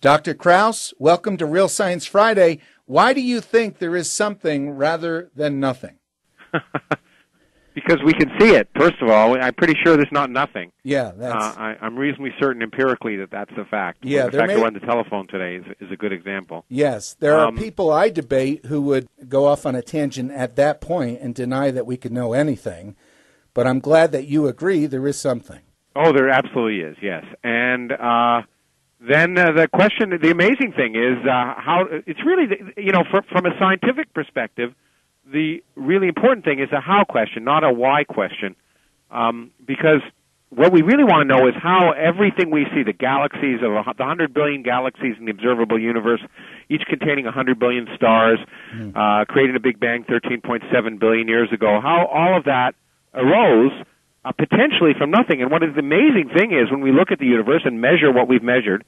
Dr. Krauss, welcome to Real Science Friday. Why do you think there is something rather than nothing? Because we can see it, first of all. I'm pretty sure there's not nothing. Yeah, that's... I'm reasonably certain empirically that that's the fact. Yeah, the fact that we're on the telephone today is a good example. Yes, there are people I debate who would go off on a tangent at that point and deny that we could know anything. But I'm glad that you agree there is something. Oh, there absolutely is, yes. And then the question, the amazing thing is how it's really, from a scientific perspective, the really important thing is a how question, not a why question, because what we really want to know is how everything we see, the galaxies, the 100 billion galaxies in the observable universe, each containing 100 billion stars, created a Big Bang 13.7 billion years ago, how all of that arose potentially from nothing. And what is the amazing thing is when we look at the universe and measure what we've measured,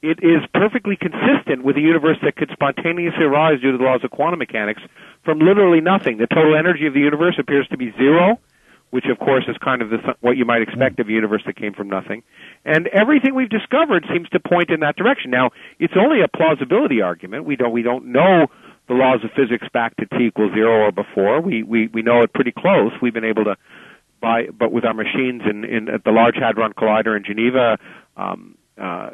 it is perfectly consistent with a universe that could spontaneously arise due to the laws of quantum mechanics from literally nothing. The total energy of the universe appears to be zero, which of course is kind of what you might expect of a universe that came from nothing. And everything we've discovered seems to point in that direction. Now, it's only a plausibility argument. We don't know the laws of physics back to t equals 0 or before. We know it pretty close. We've been able to, but with our machines at the Large Hadron Collider in Geneva,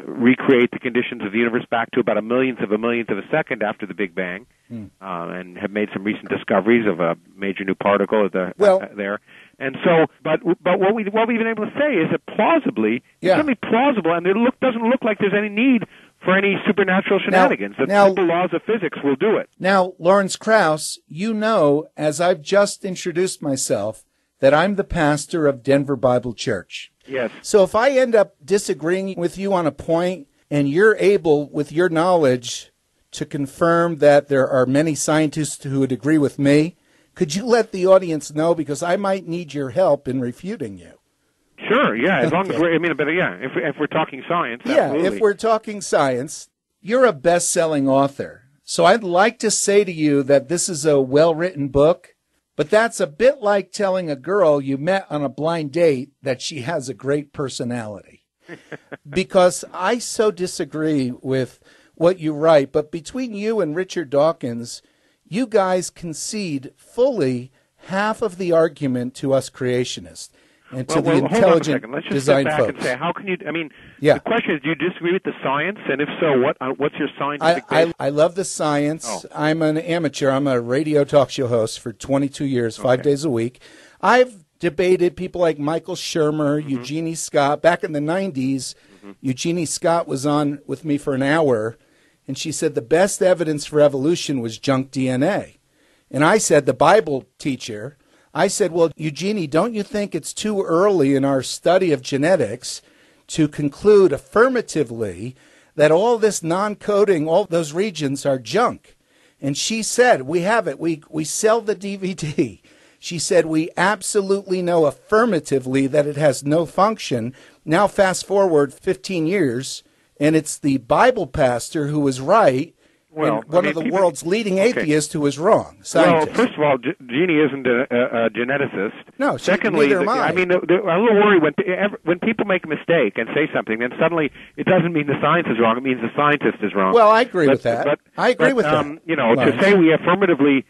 recreate the conditions of the universe back to about a millionth of a second after the Big Bang, and have made some recent discoveries of a major new particle there. And so, but what we've been able to say is that plausibly, it's certainly plausible, and it doesn't look like there's any need for any supernatural shenanigans. The simple laws of physics will do it. Now, Lawrence Krauss, you know, as I've just introduced myself, that I'm the pastor of Denver Bible Church. Yes. So if I end up disagreeing with you on a point and you're able, with your knowledge, to confirm that there are many scientists who would agree with me, could you let the audience know? Because I might need your help in refuting you. Sure, yeah, as long as if we're talking science, absolutely. Yeah, if we're talking science, you're a best-selling author. So I'd like to say to you that this is a well-written book, but that's a bit like telling a girl you met on a blind date that she has a great personality. Because I so disagree with what you write, but between you and Richard Dawkins, you guys concede fully half of the argument to us creationists and to the intelligent design folks. Let's just step back and say, how can you, the question is, do you disagree with the science? And if so, what's your scientific basis? I love the science. I'm an amateur. I'm a radio talk show host for 22 years, 5 days a week. I've debated people like Michael Shermer, Eugenie Scott. Back in the 90s, Eugenie Scott was on with me for an hour, and she said the best evidence for evolution was junk DNA. And I said, the Bible teacher, I said, well, Eugenie, don't you think it's too early in our study of genetics to conclude affirmatively that all this non-coding, all those regions are junk? And she said, we have it. We sell the DVD. She said, we absolutely know affirmatively that it has no function. Now fast forward 15 years, and it's the Bible pastor who was right, and one of the world's leading atheists who was wrong. Scientist. Well, first of all, Jeannie isn't a geneticist. No, secondly, neither am I. I'm a little worried when people make a mistake and say something, then suddenly it doesn't mean the science is wrong. It means the scientist is wrong. Well, I agree with that. I agree with that. To say we affirmatively...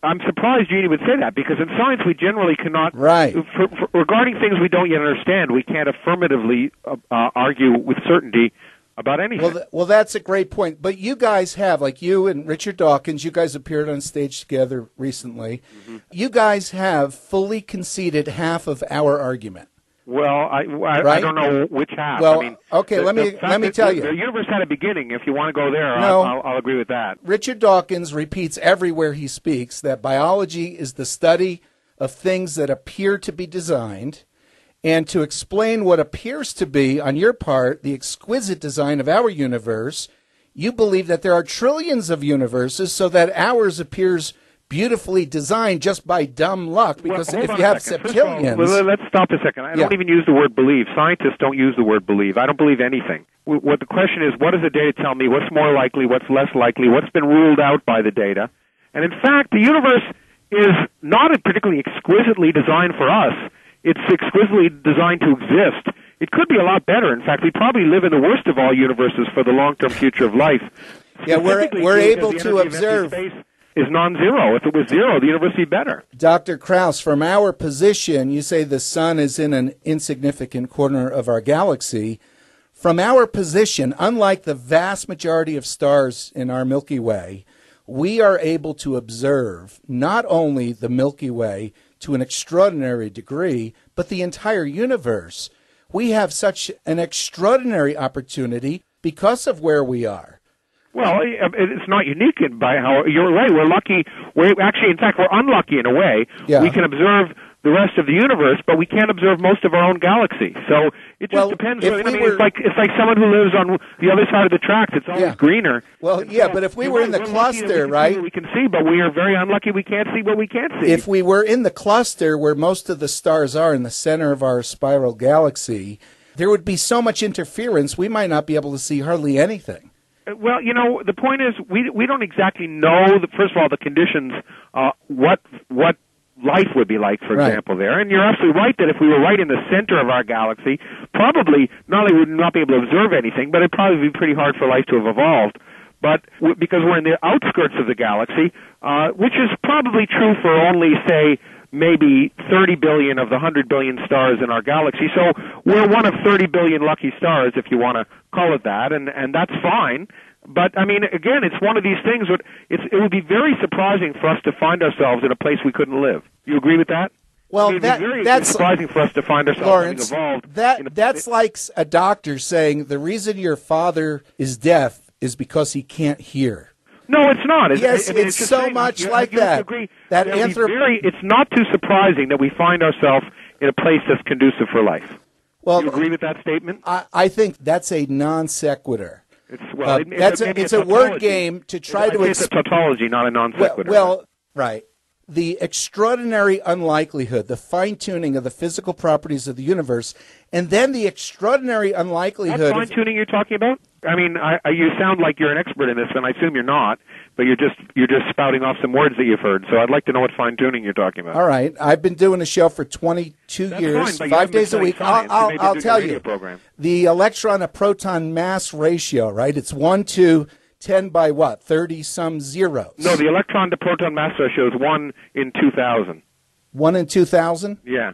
I'm surprised Jeannie would say that, because in science we generally cannot, regarding things we don't yet understand, we can't affirmatively argue with certainty about anything. Well, that's a great point. But you guys have, like you and Richard Dawkins, you guys appeared on stage together recently. You guys have fully conceded half of our argument. Well, I don't know which half. Well, let me tell you. The universe had a beginning. If you want to go there, no, I'll agree with that. Richard Dawkins repeats everywhere he speaks that biology is the study of things that appear to be designed. And to explain what appears to be, on your part, the exquisite design of our universe, you believe that there are trillions of universes, so that ours appears beautifully designed just by dumb luck, because if you have septillions... Let's stop a second. I don't even use the word believe. Scientists don't use the word believe. I don't believe anything. What the question is, what does the data tell me? What's more likely? What's less likely? What's been ruled out by the data? And in fact, the universe is not particularly exquisitely designed for us. It's exquisitely designed to exist. it could be a lot better. In fact, we probably live in the worst of all universes for the long-term future of life. Yeah, we're able to observe. Space is non-zero. If it was zero, the universe would be better. Dr. Krauss, from our position, you say the sun is in an insignificant corner of our galaxy. From our position, unlike the vast majority of stars in our Milky Way, we are able to observe not only the Milky Way to an extraordinary degree, but the entire universe. We have such an extraordinary opportunity because of where we are. Well, it's not unique by how you're right. We're lucky. In fact, we're unlucky in a way. Yeah. We can observe the rest of the universe, but we can't observe most of our own galaxy. So it just depends. It's like someone who lives on the other side of the tracks. It's always greener. Well, yeah, but if we were in the cluster, right? We can see, but we are very unlucky. We can't see what we can't see. If we were in the cluster where most of the stars are in the center of our spiral galaxy, there would be so much interference, we might not be able to see hardly anything. Well, the point is we don't exactly know, first of all, the conditions, what life would be like, for example, there. And you're absolutely right that if we were right in the center of our galaxy, probably not only would we not be able to observe anything, but it'd probably be pretty hard for life to have evolved. But because we're in the outskirts of the galaxy, which is probably true for only, say, maybe 30 billion of the 100 billion stars in our galaxy. So we're one of 30 billion lucky stars, if you want to call it that, and that's fine. But, I mean, again, it's one of these things that it would be very surprising for us to find ourselves in a place we couldn't live. You agree with that? Well, that's surprising for us to find ourselves Lawrence, having evolved. That's like a doctor saying the reason your father is deaf is because he can't hear. No, it's not. It's so much like that. Agree that it's not too surprising that we find ourselves in a place that's conducive for life. Well, you agree with that statement? I think that's a non sequitur. It's a word game to try to. It's a tautology, not a non sequitur. Well, right. The extraordinary unlikelihood, the fine-tuning of the physical properties of the universe, and then the extraordinary unlikelihood... What fine-tuning you're talking about? I mean, you sound like you're an expert in this, and I assume you're not, but you're just spouting off some words that you've heard, so I'd like to know what fine-tuning you're talking about. All right. I've been doing a show for 22 years, 5 days a week. I'll tell you, the electron-to-proton mass ratio, right? It's 1 to 10 by what? 30-some zeros. No, the electron-to-proton mass ratio is 1 in 2,000. 1 in 2,000? Yeah.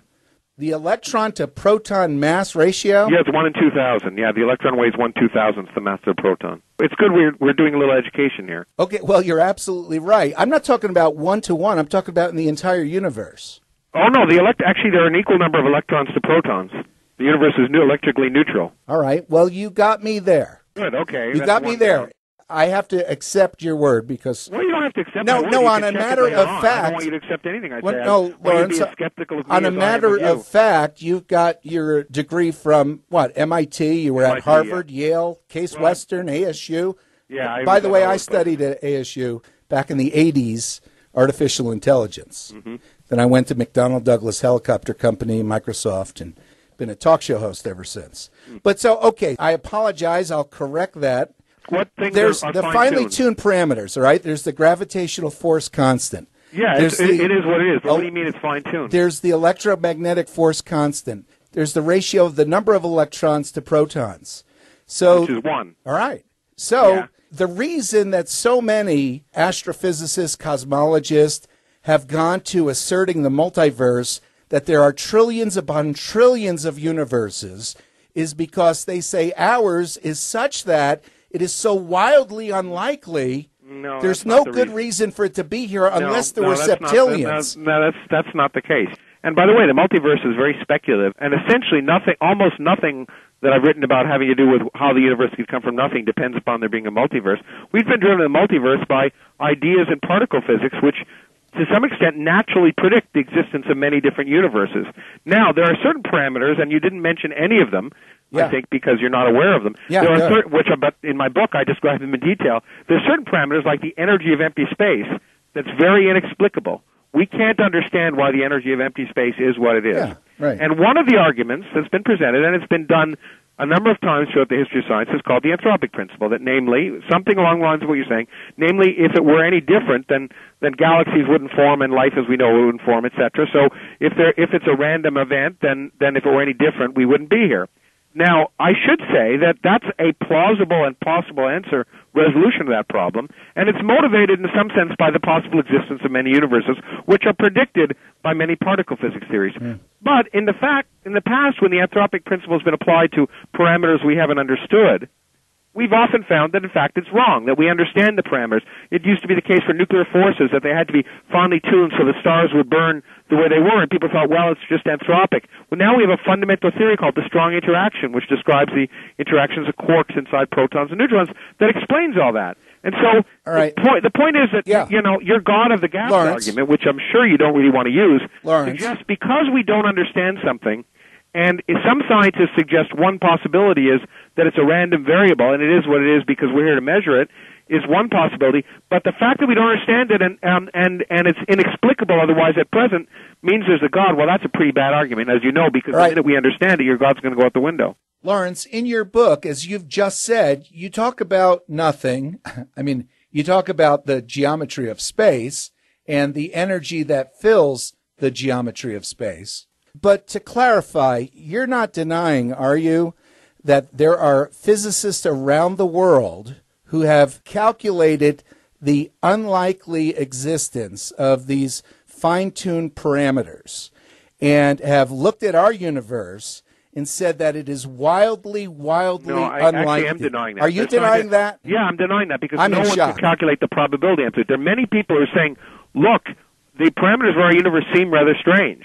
The electron-to-proton mass ratio? Yeah, it's 1 in 2,000. Yeah, the electron weighs 1/2000th the mass of the proton. It's good we're doing a little education here. Okay, well, you're absolutely right. I'm not talking about 1 to 1. I'm talking about in the entire universe. Oh, no, actually there are an equal number of electrons to protons. The universe is electrically neutral. All right, well, you got me there. Good, okay. You got me there. I have to accept your word because... Well, you don't have to accept my word. No, on a matter of fact... I don't want you to accept anything I say. No, Lawrence, on a matter of fact, you've got your degree from, what, MIT? You were at Harvard, Yale, Case Western, ASU? Yeah. By the way, I studied at ASU back in the 80s, artificial intelligence. Mm-hmm. Then I went to McDonnell Douglas Helicopter Company, Microsoft, and been a talk show host ever since. But so, okay, I apologize. I'll correct that. There's the finely tuned parameters, all right? There's the gravitational force constant. Yeah, it is what it is. But what do you mean it's fine-tuned? There's the electromagnetic force constant. There's the ratio of the number of electrons to protons. Which is 1. All right. So the reason that so many astrophysicists, cosmologists have gone to asserting the multiverse, that there are trillions upon trillions of universes, is because they say ours is such that it is so wildly unlikely. No, there's no good reason for it to be here unless there were septillions. That's not the case. And by the way, the multiverse is very speculative, and essentially almost nothing that I've written about having to do with how the universe could come from nothing depends upon there being a multiverse. We've been driven to the multiverse by ideas in particle physics, which to some extent naturally predict the existence of many different universes. Now, there are certain parameters, and you didn't mention any of them, I think, because you're not aware of them. Yeah, there are certain, but in my book I describe them in detail. There's certain parameters like the energy of empty space that's very inexplicable. We can't understand why the energy of empty space is what it is. Yeah, right. And one of the arguments that's been presented, and it's been done a number of times throughout the history of science, is called the anthropic principle, that namely, something along the lines of what you're saying, namely, if it were any different, then galaxies wouldn't form and life as we know it wouldn't form, etc. So if it's a random event, then if it were any different, we wouldn't be here. Now, I should say that that's a plausible and possible resolution to that problem, and it's motivated in some sense by the possible existence of many universes, which are predicted by many particle physics theories. But in the past, when the anthropic principle has been applied to parameters we haven't understood, we've often found that, in fact, it's wrong, that we understand the parameters. It used to be the case for nuclear forces that they had to be finely tuned so the stars would burn the way they were, and people thought, well, it's just anthropic. Well, now we have a fundamental theory called the strong interaction, which describes the interactions of quarks inside protons and neutrons that explains all that. And so the point is that, your God of the gaps argument, which I'm sure you don't really want to use, suggests because we don't understand something, and some scientists suggest one possibility is that it's a random variable, and it is what it is because we're here to measure it, is one possibility. But the fact that we don't understand it and it's inexplicable otherwise at present means there's a God. Well, that's a pretty bad argument, as you know, because the minute we understand it, your God's going to go out the window. Lawrence, in your book, as you've just said, you talk about nothing. I mean, you talk about the geometry of space and the energy that fills the geometry of space. But to clarify, you're not denying, are you, that there are physicists around the world who have calculated the unlikely existence of these fine-tuned parameters and have looked at our universe and said that it is wildly unlikely. Actually am denying that. Are you denying that? Yeah, I'm denying that because no one can calculate the probability amplitude. There are many people who are saying, look, the parameters of our universe seem rather strange.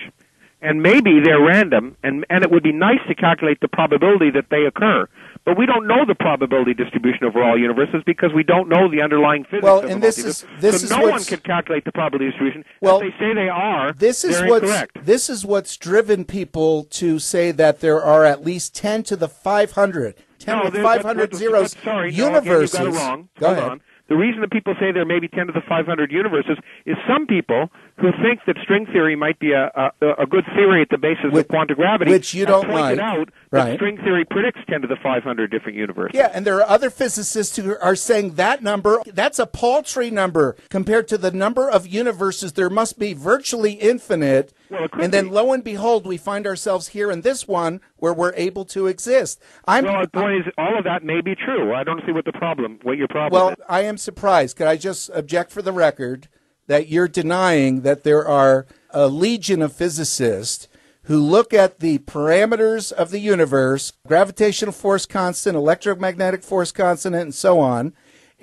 And maybe they're random, and it would be nice to calculate the probability that they occur. But we don't know the probability distribution over all universes because we don't know the underlying physics of the multiverse. So no one can calculate the probability distribution. If they say they are, they're incorrect. This is what's driven people to say that there are at least 10 to the 500, 10 to the 500 zeros universes. Again, you got it wrong. Go Hold ahead. on. The reason that people say there may be 10 to the 500 universes is some people who think that string theory might be a good theory at the basis of quantum gravity, which you don't pointed out that string theory predicts 10 to the 500 different universes. Yeah, and there are other physicists who are saying that number, that's a paltry number compared to the number of universes. There must be virtually infinite. Well, and then, lo and behold, we find ourselves here in this one where we're able to exist. The point is, all of that may be true. I don't see what your problem is. Well, I am surprised. Could I just object for the record that you're denying that there are a legion of physicists who look at the parameters of the universe, gravitational force constant, electromagnetic force constant, and so on,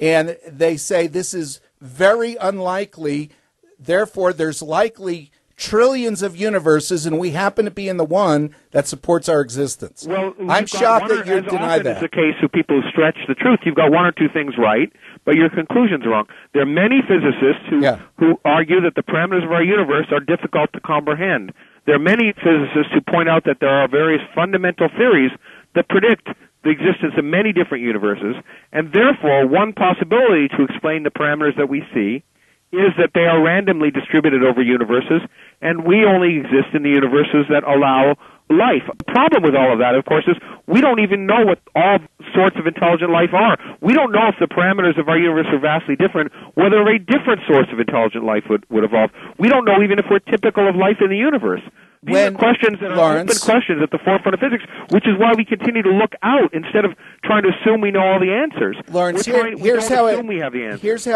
and they say this is very unlikely, therefore there's likely trillions of universes, and we happen to be in the one that supports our existence. Well, I'm shocked that you deny that. It's the case of people who stretch the truth. You've got one or two things right, but your conclusions are wrong. There are many physicists who argue that the parameters of our universe are difficult to comprehend. There are many physicists who point out that there are various fundamental theories that predict the existence of many different universes, and therefore one possibility to explain the parameters that we see is that they are randomly distributed over universes, and we only exist in the universes that allow life. The problem with all of that, of course, is we don't even know what all sorts of intelligent life are. We don't know if the parameters of our universe are vastly different, whether a different source of intelligent life would evolve. We don't know even if we're typical of life in the universe. These are questions that are open questions at the forefront of physics, which is why we continue to look out instead of trying to assume we know all the answers. Lawrence, here's how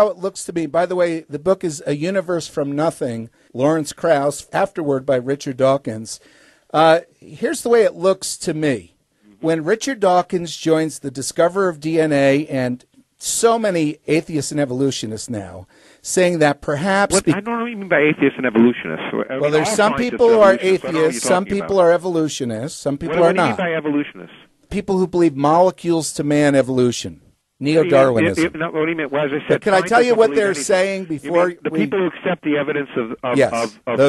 it looks to me. By the way, the book is A Universe from Nothing, Lawrence Krauss, afterword by Richard Dawkins. Here's the way it looks to me. When Richard Dawkins joins the discoverer of DNA and so many atheists and evolutionists now, saying that perhaps... I don't know what you mean by atheists and evolutionists. Well, there's some people who are atheists, some people are evolutionists, some people are not. What do you mean by evolutionists? People who believe molecules to man evolution. Neo-Darwinism. What do you mean? Well, as I said, can I tell you what they're saying before the people who accept the evidence of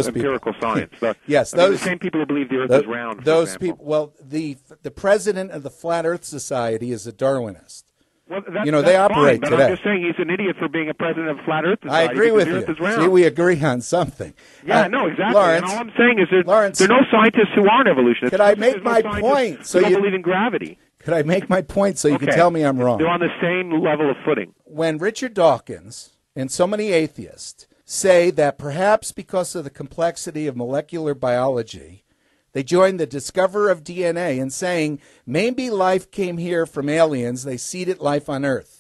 empirical science. Yes, the same people who believe the Earth is round. Those people. Well, the president of the Flat Earth Society is a Darwinist. Well, they operate fine, today. But I'm just saying he's an idiot for being a president of Flat Earth Society. I agree with you. See, we agree on something. Yeah, no, exactly. Lawrence, and all I'm saying is there are no scientists who aren't evolutionists. Could I make my point? So you don't believe in gravity. Could I make my point so you can tell me I'm wrong? They're on the same level of footing. When Richard Dawkins and so many atheists say that perhaps because of the complexity of molecular biology, They joined the discoverer of DNA in saying maybe life came here from aliens. They seeded life on Earth.